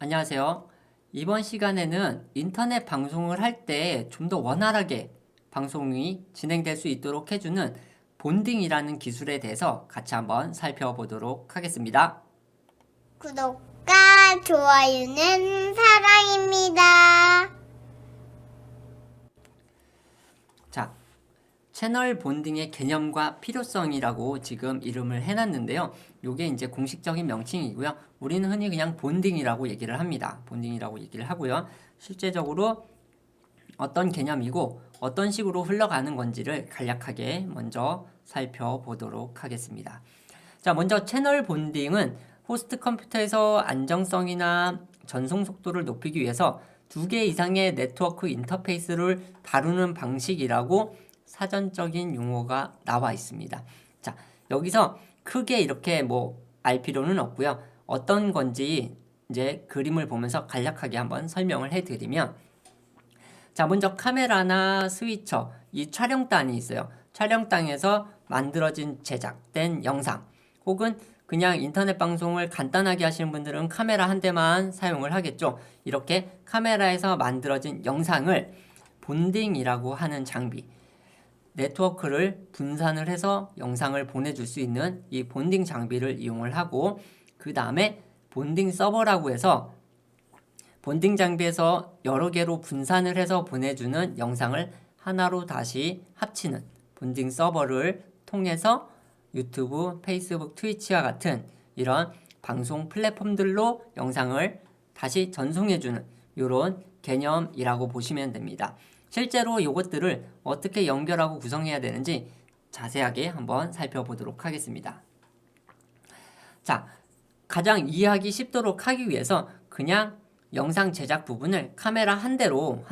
안녕하세요. 이번 시간에는 인터넷 방송을 할 때 좀 더 원활하게 방송이 진행될 수 있도록 해주는 본딩이라는 기술에 대해서 같이 한번 살펴보도록 하겠습니다. 구독과 좋아요는 사랑입니다. 자, 채널 본딩의 개념과 필요성이라고 지금 이름을 해놨는데요. 이게 이제 공식적인 명칭이고요. 우리는 흔히 그냥 본딩이라고 얘기를 합니다. 본딩이라고 얘기를 하고요. 실제적으로 어떤 개념이고 어떤 식으로 흘러가는 건지를 간략하게 먼저 살펴보도록 하겠습니다. 자, 먼저 채널 본딩은 호스트 컴퓨터에서 안정성이나 전송 속도를 높이기 위해서 2개 이상의 네트워크 인터페이스를 다루는 방식이라고 사전적인 용어가 나와 있습니다. 자, 여기서 크게 이렇게 알 필요는 없고요. 어떤 건지 이제 그림을 보면서 간략하게 한번 설명을 해드리면, 자, 먼저 카메라나 스위처, 이 촬영단이 있어요. 촬영단에서 만들어진 제작된 영상, 혹은 그냥 인터넷 방송을 간단하게 하시는 분들은 카메라 한 대만 사용을 하겠죠. 이렇게 카메라에서 만들어진 영상을 본딩이라고 하는 장비, 네트워크를 분산을 해서 영상을 보내줄 수 있는 이 본딩 장비를 이용을 하고, 그 다음에 본딩 서버라고 해서 본딩 장비에서 여러 개로 분산을 해서 보내주는 영상을 하나로 다시 합치는 본딩 서버를 통해서 유튜브, 페이스북, 트위치와 같은 이런 방송 플랫폼들로 영상을 다시 전송해주는 이런 개념이라고 보시면 됩니다. 실제로 이것들을 어떻게 연결하고 구성해야 되는지 자세하게 한번 살펴보도록 하겠습니다. 자, 가장 이해하기 쉽도록 하기 위해서 그냥 영상 제작 부분을 카메라 한 대로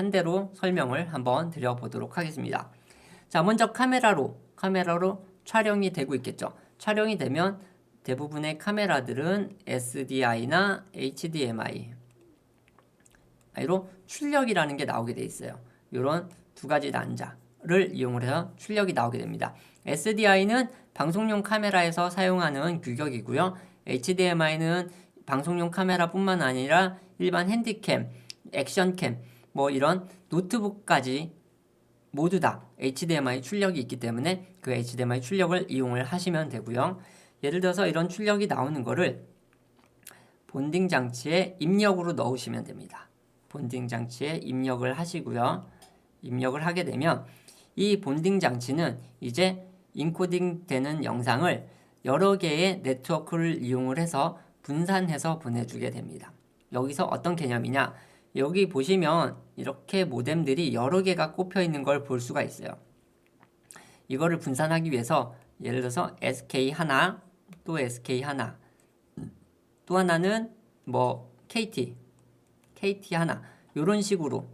설명을 한번 드려보도록 하겠습니다. 자, 먼저 카메라로 촬영이 되고 있겠죠. 촬영이 되면 대부분의 카메라들은 SDI나 HDMI로 출력이라는 게 나오게 돼 있어요. 이런 두 가지 난자를 이용을 해서 출력이 나오게 됩니다. SDI는 방송용 카메라에서 사용하는 규격이고요. HDMI는 방송용 카메라뿐만 아니라 일반 핸디캠, 액션캠, 이런 노트북까지 모두 다 HDMI 출력이 있기 때문에 그 HDMI 출력을 이용을 하시면 되고요. 예를 들어서 이런 출력이 나오는 거를 본딩 장치에 입력으로 넣으시면 됩니다. 본딩 장치에 입력을 하시고요. 입력을 하게 되면 이 본딩 장치는 이제 인코딩 되는 영상을 여러 개의 네트워크를 이용을 해서 분산해서 보내주게 됩니다. 여기서 어떤 개념이냐? 여기 보시면 이렇게 모뎀들이 여러 개가 꼽혀 있는 걸 볼 수가 있어요. 이거를 분산하기 위해서 예를 들어서 SK 하나, 또 SK 하나, 또 하나는 KT 하나, 이런 식으로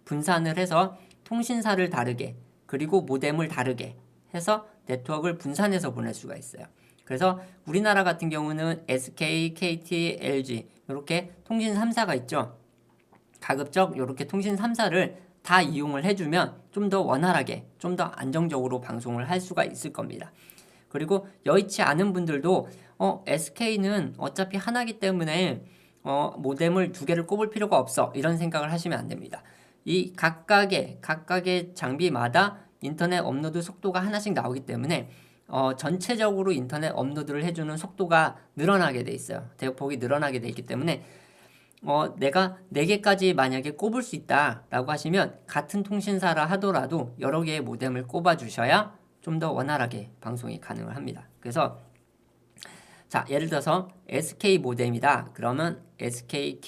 분산을 해서 통신사를 다르게, 그리고 모뎀을 다르게 해서 네트워크를 분산해서 보낼 수가 있어요. 그래서 우리나라 같은 경우는 SK, KT, LG 이렇게 통신 3사가 있죠. 가급적 이렇게 통신 3사를 다 이용을 해주면 좀 더 원활하게, 좀 더 안정적으로 방송을 할 수가 있을 겁니다. 그리고 여의치 않은 분들도 SK는 어차피 하나기 때문에 모뎀을 두 개를 꼽을 필요가 없어, 이런 생각을 하시면 안 됩니다. 이 각각의 장비마다 인터넷 업로드 속도가 하나씩 나오기 때문에 전체적으로 인터넷 업로드를 해주는 속도가 늘어나게 돼 있어요. 대폭이 늘어나게 돼 있기 때문에 내가 4개까지 만약에 꼽을 수 있다라고 하시면 같은 통신사라 하더라도 여러 개의 모뎀을 꼽아 주셔야 좀 더 원활하게 방송이 가능을 합니다. 그래서 자, 예를 들어서 SK 모뎀이다. 그러면 SK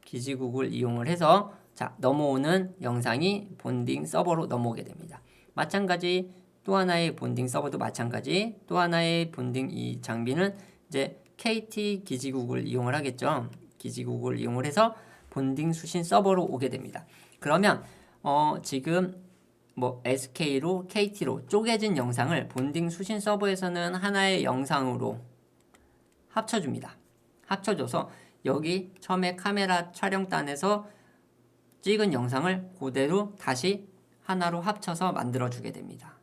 기지국을 이용을 해서 자, 넘어오는 영상이 본딩 서버로 넘어오게 됩니다. 마찬가지 또 하나의 본딩 서버도 마찬가지, 또 하나의 본딩 이 장비는 이제 KT 기지국을 이용을 하겠죠. 기지국을 이용을 해서 본딩 수신 서버로 오게 됩니다. 그러면 지금 SK로 KT로 쪼개진 영상을 본딩 수신 서버에서는 하나의 영상으로 합쳐줍니다. 합쳐줘서 여기 처음에 카메라 촬영단에서 찍은 영상을 그대로 다시 하나로 합쳐서 만들어주게 됩니다.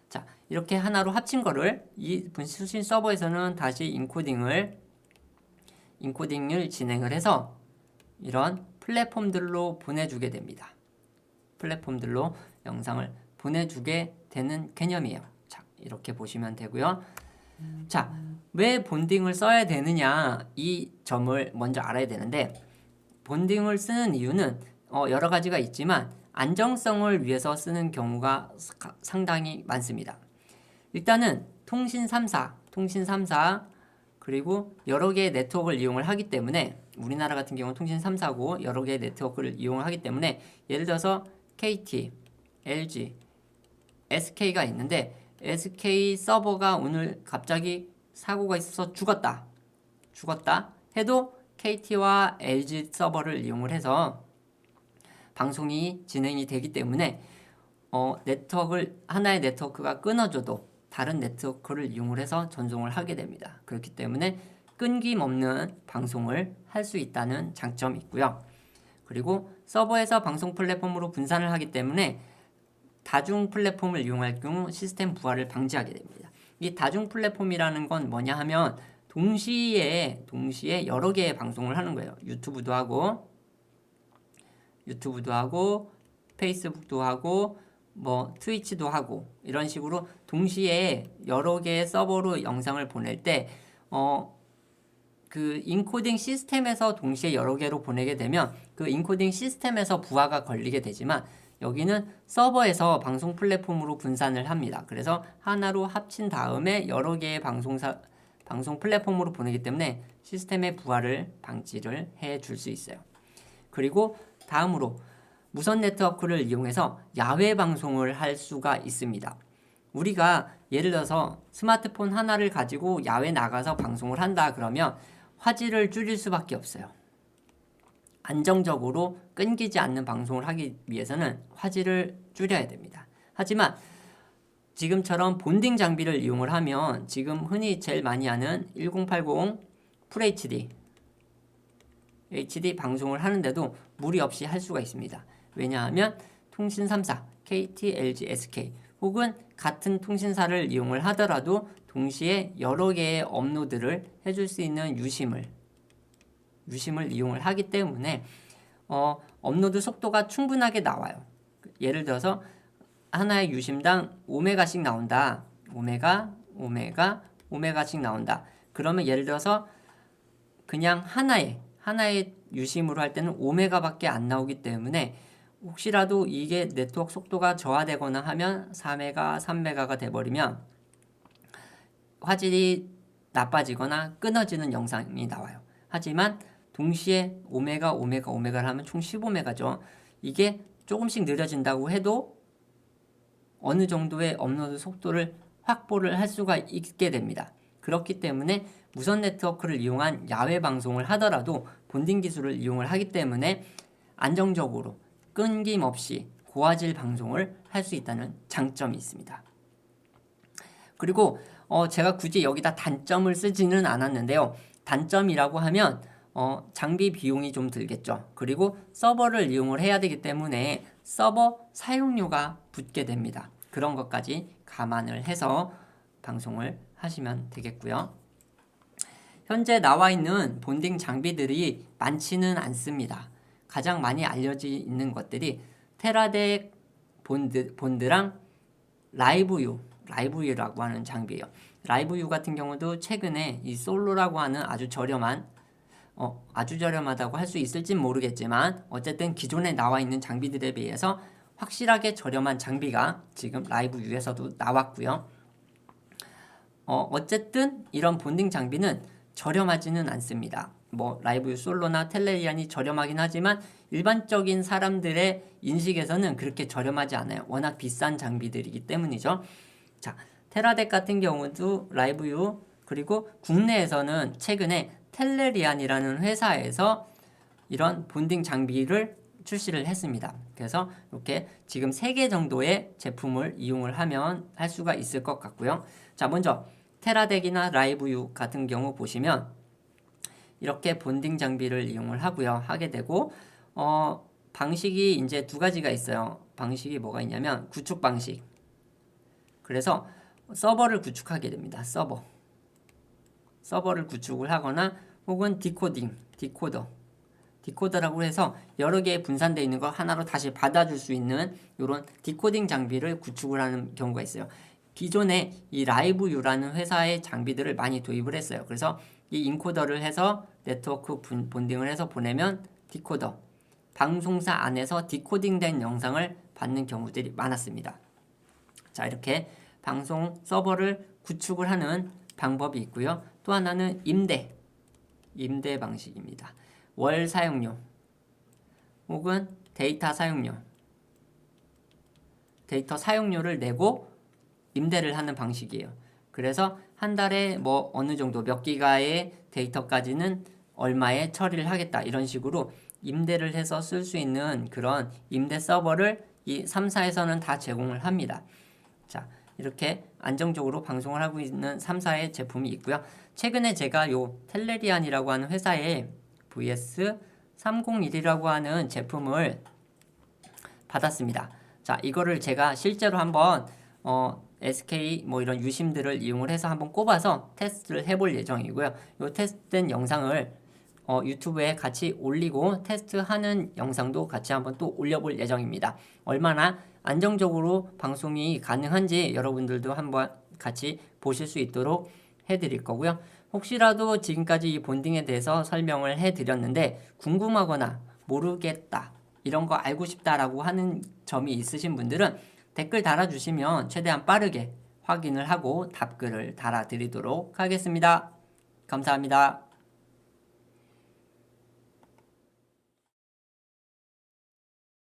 자, 이렇게 하나로 합친 거를 이 수신 서버에서는 다시 인코딩을 진행을 해서 이런 플랫폼들로 보내주게 됩니다. 플랫폼들로 영상을 보내주게 되는 개념이에요. 자, 이렇게 보시면 되고요. 자, 왜 본딩을 써야 되느냐 이 점을 먼저 알아야 되는데 본딩을 쓰는 이유는 여러 가지가 있지만 안정성을 위해서 쓰는 경우가 상당히 많습니다. 일단은 통신 3사 그리고 여러 개의 네트워크를 이용을 하기 때문에 우리나라 같은 경우는 통신 3사고 여러 개의 네트워크를 이용을 하기 때문에 예를 들어서 KT, LG, SK가 있는데 SK 서버가 오늘 갑자기 사고가 있어서 죽었다 해도 KT와 LG 서버를 이용을 해서 방송이 진행이 되기 때문에 하나의 네트워크가 끊어져도 다른 네트워크를 이용을 해서 전송을 하게 됩니다. 그렇기 때문에 끊김없는 방송을 할 수 있다는 장점이 있고요. 그리고 서버에서 방송 플랫폼으로 분산을 하기 때문에 다중 플랫폼을 이용할 경우 시스템 부하를 방지하게 됩니다. 이 다중 플랫폼이라는 건 뭐냐 하면 동시에 여러 개의 방송을 하는 거예요. 유튜브도 하고 페이스북도 하고 뭐 트위치도 하고 이런 식으로 동시에 여러 개의 서버로 영상을 보낼 때 그 인코딩 시스템에서 동시에 여러 개로 보내게 되면 그 인코딩 시스템에서 부하가 걸리게 되지만 여기는 서버에서 방송 플랫폼으로 분산을 합니다. 그래서 하나로 합친 다음에 여러 개의 방송 플랫폼으로 보내기 때문에 시스템의 부하를 방지를 해 줄 수 있어요. 그리고 다음으로 무선 네트워크를 이용해서 야외 방송을 할 수가 있습니다. 우리가 예를 들어서 스마트폰 하나를 가지고 야외 나가서 방송을 한다 그러면 화질을 줄일 수밖에 없어요. 안정적으로 끊기지 않는 방송을 하기 위해서는 화질을 줄여야 됩니다. 하지만 지금처럼 본딩 장비를 이용을 하면 지금 흔히 제일 많이 하는 1080 FHD 방송을 하는데도 무리 없이 할 수가 있습니다. 왜냐하면 통신 3사 KT, LG, SK 혹은 같은 통신사를 이용을 하더라도 동시에 여러 개의 업로드를 해줄 수 있는 유심을 이용을 하기 때문에 업로드 속도가 충분하게 나와요. 예를 들어서 하나의 유심당 5메가씩 나온다. 5메가씩 나온다. 그러면 예를 들어서 그냥 하나의 유심으로 할 때는 5메가밖에 안 나오기 때문에 혹시라도 이게 네트워크 속도가 저하되거나 하면 4메가, 3메가가 돼버리면 화질이 나빠지거나 끊어지는 영상이 나와요. 하지만 동시에 5메가를 하면 총 15메가죠. 이게 조금씩 느려진다고 해도 어느 정도의 업로드 속도를 확보를 할 수가 있게 됩니다. 그렇기 때문에 무선 네트워크를 이용한 야외 방송을 하더라도 본딩 기술을 이용을 하기 때문에 안정적으로 끊김없이 고화질 방송을 할 수 있다는 장점이 있습니다. 그리고 제가 굳이 여기다 단점을 쓰지는 않았는데요. 단점이라고 하면 장비 비용이 좀 들겠죠. 그리고 서버를 이용을 해야 되기 때문에 서버 사용료가 붙게 됩니다. 그런 것까지 감안을 해서 방송을 하시면 되겠고요. 현재 나와 있는 본딩 장비들이 많지는 않습니다. 가장 많이 알려져 있는 것들이 테라덱 본드랑 라이브유라고 하는 장비예요. 라이브유 같은 경우도 최근에 이 솔로라고 하는 아주 저렴하다고 할 수 있을진 모르겠지만 어쨌든 기존에 나와 있는 장비들에 비해서 확실하게 저렴한 장비가 지금 라이브유에서도 나왔고요. 어쨌든 이런 본딩 장비는 저렴하지는 않습니다. 뭐 라이브유 솔로나 텔레리안이 저렴하긴 하지만 일반적인 사람들의 인식에서는 그렇게 저렴하지 않아요. 워낙 비싼 장비들이기 때문이죠. 자, 테라덱 같은 경우도 라이브유 그리고 국내에서는 최근에 텔레리안이라는 회사에서 이런 본딩 장비를 출시를 했습니다. 그래서 이렇게 지금 3개 정도의 제품을 이용을 하면 할 수가 있을 것 같고요. 자, 먼저 테라덱이나 라이브유 같은 경우 보시면 이렇게 본딩 장비를 이용을 하게 되고 방식이 이제 2가지가 있어요. 방식이 뭐가 있냐면 구축 방식. 그래서 서버를 구축하게 됩니다. 서버를 구축을 하거나 혹은 디코더라고 해서 여러 개의 분산되어 있는 걸 하나로 다시 받아줄 수 있는 이런 디코딩 장비를 구축을 하는 경우가 있어요. 기존에 이 라이브유라는 회사의 장비들을 많이 도입을 했어요. 그래서 이 인코더를 해서 네트워크 본딩을 해서 보내면 디코더, 방송사 안에서 디코딩된 영상을 받는 경우들이 많았습니다. 자, 이렇게 방송 서버를 구축을 하는 방법이 있고요. 또 하나는 임대 방식입니다. 월 사용료 혹은 데이터 사용료를 내고 임대를 하는 방식이에요. 그래서 한 달에 뭐 어느 정도 몇 기가의 데이터까지는 얼마에 처리를 하겠다 이런 식으로 임대를 해서 쓸 수 있는 그런 임대 서버를 이 3사에서는 다 제공을 합니다. 자, 이렇게 안정적으로 방송을 하고 있는 3사의 제품이 있고요. 최근에 제가 요 텔레리안이라고 하는 회사의 VS301이라고 하는 제품을 받았습니다. 자, 이거를 제가 실제로 한번 SK 뭐 이런 유심들을 이용을 해서 한번 꼽아서 테스트를 해볼 예정이고요. 이 테스트된 영상을 유튜브에 같이 올리고 테스트하는 영상도 같이 한번 또 올려볼 예정입니다. 얼마나 안정적으로 방송이 가능한지 여러분들도 한번 같이 보실 수 있도록 해드릴 거고요. 혹시라도 지금까지 이 본딩에 대해서 설명을 해드렸는데 궁금하거나 모르겠다 이런 거 알고 싶다라고 하는 점이 있으신 분들은 댓글 달아주시면 최대한 빠르게 확인을 하고 답글을 달아드리도록 하겠습니다. 감사합니다.